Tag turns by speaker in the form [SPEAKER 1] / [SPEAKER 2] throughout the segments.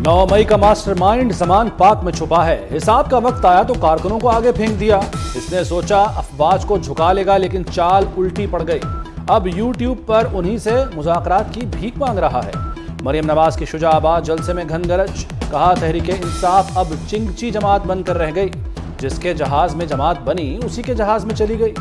[SPEAKER 1] 9 मई का master mind ज़मान पाक में छुपा है। हिसाब का वक्त आया तो कारकुनों को आगे फेंक दिया। इसने सोचा अफवाज को झुका लेगा, लेकिन चाल उल्टी पड़ गई। अब यूट्यूब पर उन्हीं से मुज़ाकरात की भीख मांग रहा है। मरियम नवाज की शुजाबाद जलसे में घनगरज, कहा तहरीक इंसाफ अब चिंगची जमात बनकर रह गई। जिसके जहाज में जमात बनी उसी के जहाज में चली गई।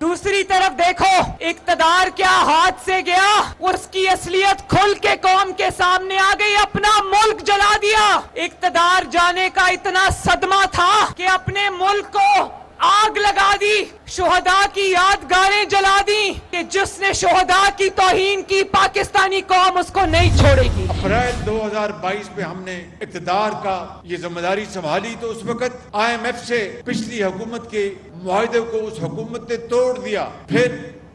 [SPEAKER 2] दूसरी तरफ देखो, इक्तदार क्या हाथ से गया, उसकी असलियत खुल के कौम के सामने आ गई। अपना मुल्क जला दिया। इक्तदार जाने का इतना सदमा था कि अपने मुल्क को आग लगा दी, शोहदा की यादगारें जला दी कि जिसने शोहदा की तौहीन की पाकिस्तानी कौम उसको नहीं छोड़ेगी।
[SPEAKER 3] अप्रैल 2022 में हमने इक़्तिदार का ये जिम्मेदारी संभाली तो उस वक्त IMF से पिछली हुकूमत के मुआहदे को उस हुकूमत ने तोड़ दिया। फिर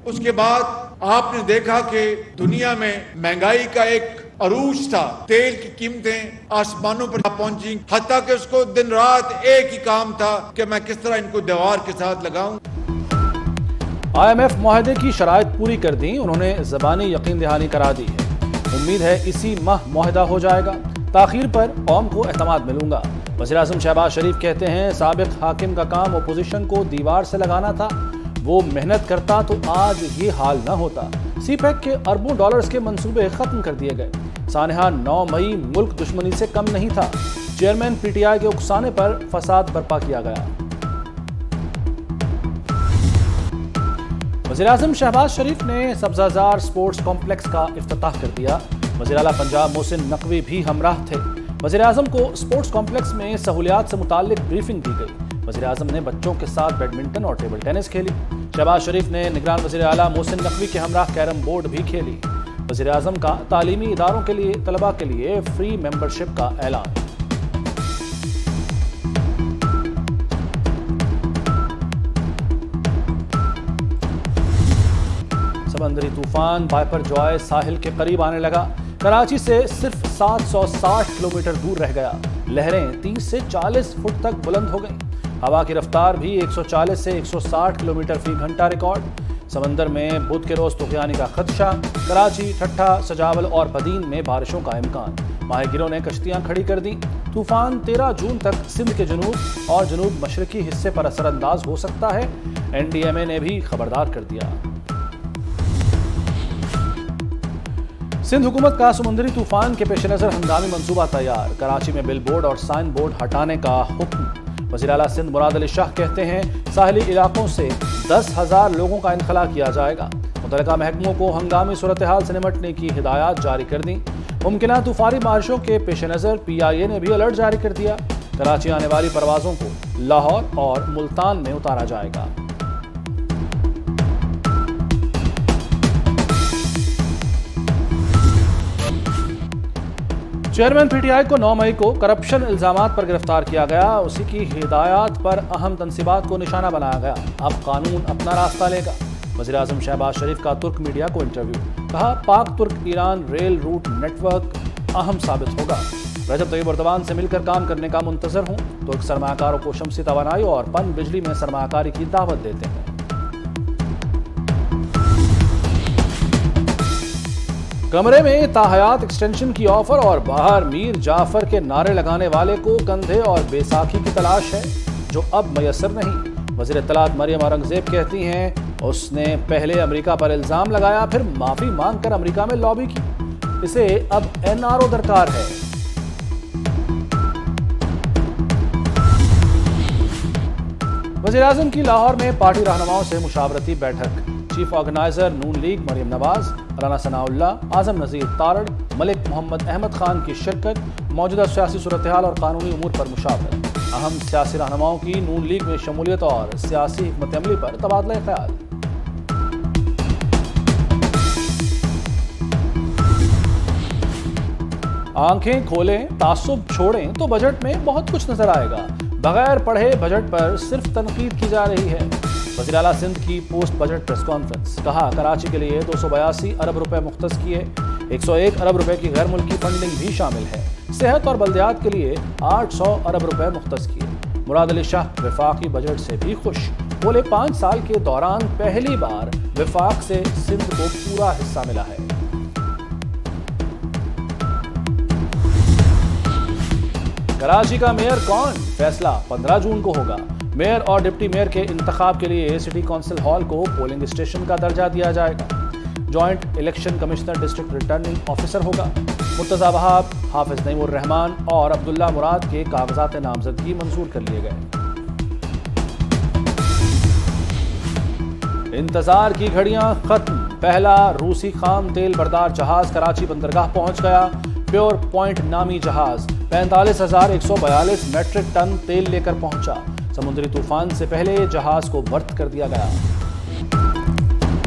[SPEAKER 3] उसके बाद आपने देखा कि दुनिया में महंगाई का एक अरूज था, तेल की कीमतें आसमानों पर पहुंची, हत्ता कि उसको दिन रात एक ही काम था कि मैं किस तरह इनको दीवार के साथ लगाऊं।
[SPEAKER 1] IMF मुआहदे की शराइत पूरी कर दी, उन्होंने ज़बानी यकीन दहानी करा दी है। उम्मीद है इसी माह मुआहदा हो जाएगा। ताखीर पर कौम को एतमाद मिलूंगा। वज़ीर-ए-आज़म शहबाज शरीफ कहते हैं साबिक़ हाकिम का काम अपोजिशन को दीवार से लगाना था। वो मेहनत करता तो आज ये हाल न होता। CPEC के अरबों डॉलर्स के मंसूबे खत्म कर दिए गए। सानहा 9 मई मुल्क दुश्मनी से कम नहीं था। चेयरमैन PTI के उकसाने पर फसाद बर्पा किया गया। वज़ीर-ए-आज़म शहबाज शरीफ ने सब्ज़ाज़ार स्पोर्ट्स कॉम्प्लेक्स का इफ्तिताह कर दिया। वज़ीर आला पंजाब मोहसिन नकवी भी हमराह थे। वज़ीर-ए-आज़म को स्पोर्ट्स कॉम्प्लेक्स में सहूलियात से मुताल्लिक ब्रीफिंग दी गई। वज़ीर-ए-आज़म ने बच्चों के साथ बैडमिंटन और टेबल टेनिस खेली। शहबाज शरीफ ने निगरान वज़ीर आला मोहसिन नकवी के हमराह कैरम बोर्ड भी खेली। वज़ीर-ए-आज़म का तालीमी इदारों के लिए तलबा के लिए फ्री मेंबरशिप का ऐलान। समंदरी तूफान वाइपर जॉय साहिल के करीब आने लगा। कराची से सिर्फ 760 किलोमीटर दूर रह गया। लहरें 30 से 40 फुट तक बुलंद हो गईं। हवा की रफ्तार भी 140 से 160 किलोमीटर फी घंटा रिकॉर्ड। समंदर में बुध के रोज तूफानी का खदशा। कराची, ठट्ठा, सजावल और बदीन में बारिशों का इम्कान। माहिगिरों ने कश्तियां खड़ी कर दी। तूफान 13 जून तक सिंध के जनूब और जनूब मशरकी हिस्से पर असरअंदाज हो सकता है। NDMA ने भी खबरदार कर दिया। सिंध हुकूमत का समुद्री तूफान के पेश नज़र हंगामी मंसूबा तैयार। कराची में बिल बोर्ड और साइन बोर्ड हटाने का हुक्म। वज़ीर आला सिंध मुराद अली शाह कहते हैं साहिली इलाकों से 10,000 लोगों का इनखला किया जाएगा। मुतल्लिका महकमों को हंगामी सूरत हाल से निमटने की हिदायत जारी कर दी। मुमकिना तूफानी बारिशों के पेश नज़र PIA ने भी अलर्ट जारी कर दिया। कराची आने वाली परवाज़ों को लाहौर और मुल्तान में उतारा जाएगा। चेयरमैन PTI को 9 मई को करप्शन इल्जामात पर गिरफ्तार किया गया। उसी की हिदायत पर अहम तनसीबात को निशाना बनाया गया। अब कानून अपना रास्ता लेगा। वज़ीर-ए-आज़म शहबाज शरीफ का तुर्क मीडिया को इंटरव्यू, कहा पाक तुर्क ईरान रेल रूट नेटवर्क अहम साबित होगा। रजब तैयब एर्दोगान से मिलकर काम करने का मुंतज़र हूँ। तुर्क सरमाकारों को शमसी तवानाई और पन बिजली में सरमाकारी की दावत देते हैं। कमरे में ताहयात एक्सटेंशन की ऑफर और बाहर मीर जाफर के नारे लगाने वाले को कंधे और बेसाखी की तलाश है, जो अब मैसर नहीं। वज़ीर इत्तलात मरियम औरंगज़ेब कहती हैं उसने पहले अमेरिका पर इल्ज़ाम लगाया, फिर माफ़ी मांगकर अमेरिका में लॉबी की। इसे अब NRO दरकार है। वज़ीर-ए-आज़म की लाहौर में पार्टी रहनुमाओं से मुशावरती बैठक। चीफ ऑर्गेनाइजर नून लीग मरियम नवाज, राना सनाउल्लाह, आज़म नज़ीर तारड़, मलिक मोहम्मद अहमद खान की शिरकत। मौजूदा सियासी सूरत हाल और कानूनी उमूर पर मुशावरत। अहम सियासी रहनुमाओं की नून लीग में शमूलियत और सियासी हिकमत अमली पर तबादला ख्याल। आंखें खोलें, तासुब छोड़ें तो बजट में बहुत कुछ नजर आएगा। बगैर पढ़े बजट पर सिर्फ तनकीद की जा रही है। वज़ीर आला सिंध की पोस्ट बजट प्रेस कॉन्फ्रेंस, कहा कराची के लिए 282 अरब रुपए मुख्तस किए। 101 अरब रुपए की गैर मुल्की फंडिंग भी शामिल है। सेहत और बल्दियात के लिए 800 अरब रुपए मुख्तस किए। मुराद अली शाह वफाकी बजट से भी खुश। بولے 5 سال کے دوران پہلی بار وفاق سے سندھ کو پورا حصہ ملا ہے۔ کراچی کا میئر کون؟ فیصلہ 15 جون کو ہوگا۔ میئر اور ڈپٹی میئر کے انتخاب کے لیے سٹی کونسل ہال کو پولنگ اسٹیشن کا درجہ دیا جائے گا۔ Joint election commissioner district returning officer ہوگا۔ مرتضی وہاب، حافظ نعیم الرحمان اور عبداللہ مراد کے کاغذات نامزدگی منظور کر لیے گئے۔ انتظار کی گھڑیاں ختم، پہلا روسی خام تیل بردار جہاز کراچی بندرگاہ پہنچ گیا۔ پیور پوائنٹ نامی جہاز 45,142 میٹرک ٹن تیل لے کر پہنچا۔ سمندری طوفان سے پہلے جہاز کو برت کر دیا گیا۔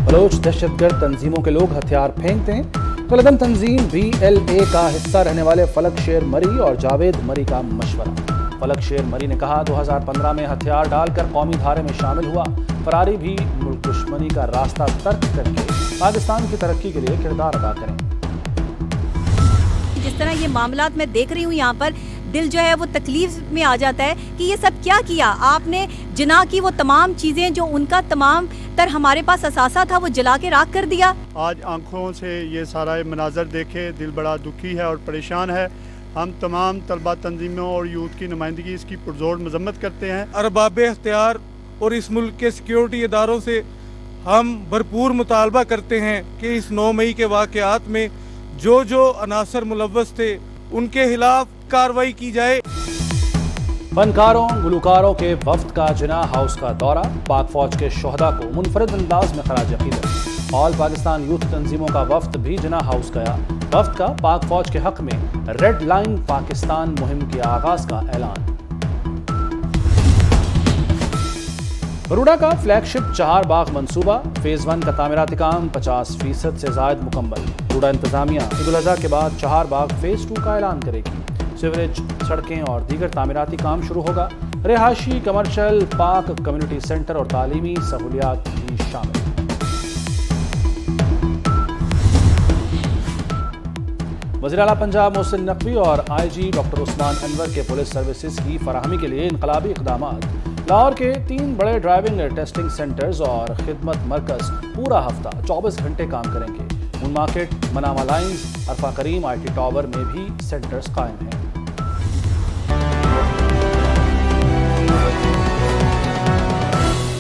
[SPEAKER 1] بلوچ دہشت گرد تنظیموں کے لوگ ہتھیار پھینکتے ہیں۔ کالعدم تنظیم BLA کا حصہ رہنے والے فلک شیر مری اور جاوید مری کا مشورہ۔ فلک شیر مری نے کہا 2015 میں ہتھیار ڈال کر قومی دھارے میں شامل ہوا۔ فراری بھی ملک دشمنی کا راستہ ترک کر کے پاکستان کی ترقی کے لیے کردار ادا کریں۔
[SPEAKER 4] جس طرح یہ معاملات میں دیکھ رہی ہوں یہاں پر دل جو ہے وہ تکلیف میں آ جاتا ہے کہ یہ سب کیا کیا آپ نے۔ جنا کی وہ تمام چیزیں جو ان کا تمام تر ہمارے پاس اثاثہ تھا وہ جلا کے راکھ کر دیا۔
[SPEAKER 5] آج آنکھوں سے یہ سارا مناظر دیکھے دل بڑا دکھی ہے اور پریشان ہے۔ ہم تمام طلبہ تنظیموں اور یوتھ کی نمائندگی اس کی پرزور مذمت کرتے ہیں۔
[SPEAKER 6] ارباب اختیار اور اس ملک کے سیکیورٹی اداروں سے ہم بھرپور مطالبہ کرتے ہیں کہ اس 9 مئی کے واقعات میں جو عناصر ملوث تھے ان کے خلاف کارروائی کی جائے۔
[SPEAKER 1] فنکاروں گلوکاروں کے وفد کا جناح ہاؤس کا دورہ، پاک فوج کے شہداء کو منفرد انداز میں خراج عقیدت۔ آل پاکستان یوتھ تنظیموں کا وفد بھی جناح ہاؤس گیا۔ وفد کا پاک فوج کے حق میں ریڈ لائن پاکستان مہم کے آغاز کا اعلان۔ بروڈا کا فلیگ شپ چہار باغ منصوبہ فیز 1 کا تعمیراتی کام 50% سے زائد مکمل۔ بروڈا انتظامیہ عید الاضحیٰ کے بعد چہار باغ فیز 2 کا اعلان کرے گی۔ سیوریج، سڑکیں اور دیگر تعمیراتی کام شروع ہوگا۔ رہائشی، کمرشل، پاک کمیونٹی سینٹر اور تعلیمی سہولیات بھی شامل۔ وزیر اعلیٰ پنجاب محسن نقوی اور IG ڈاکٹر عثمان انور کے پولیس سروسز کی فراہمی کے لیے انقلابی اقدامات۔ لاہور کے 3 بڑے ڈرائیونگ ٹیسٹنگ سینٹرز اور خدمت مرکز پورا ہفتہ 24 گھنٹے کام کریں گے۔ مون market, Manama lines, Arfa cream IT tower میں بھی سینٹرز قائم ہیں۔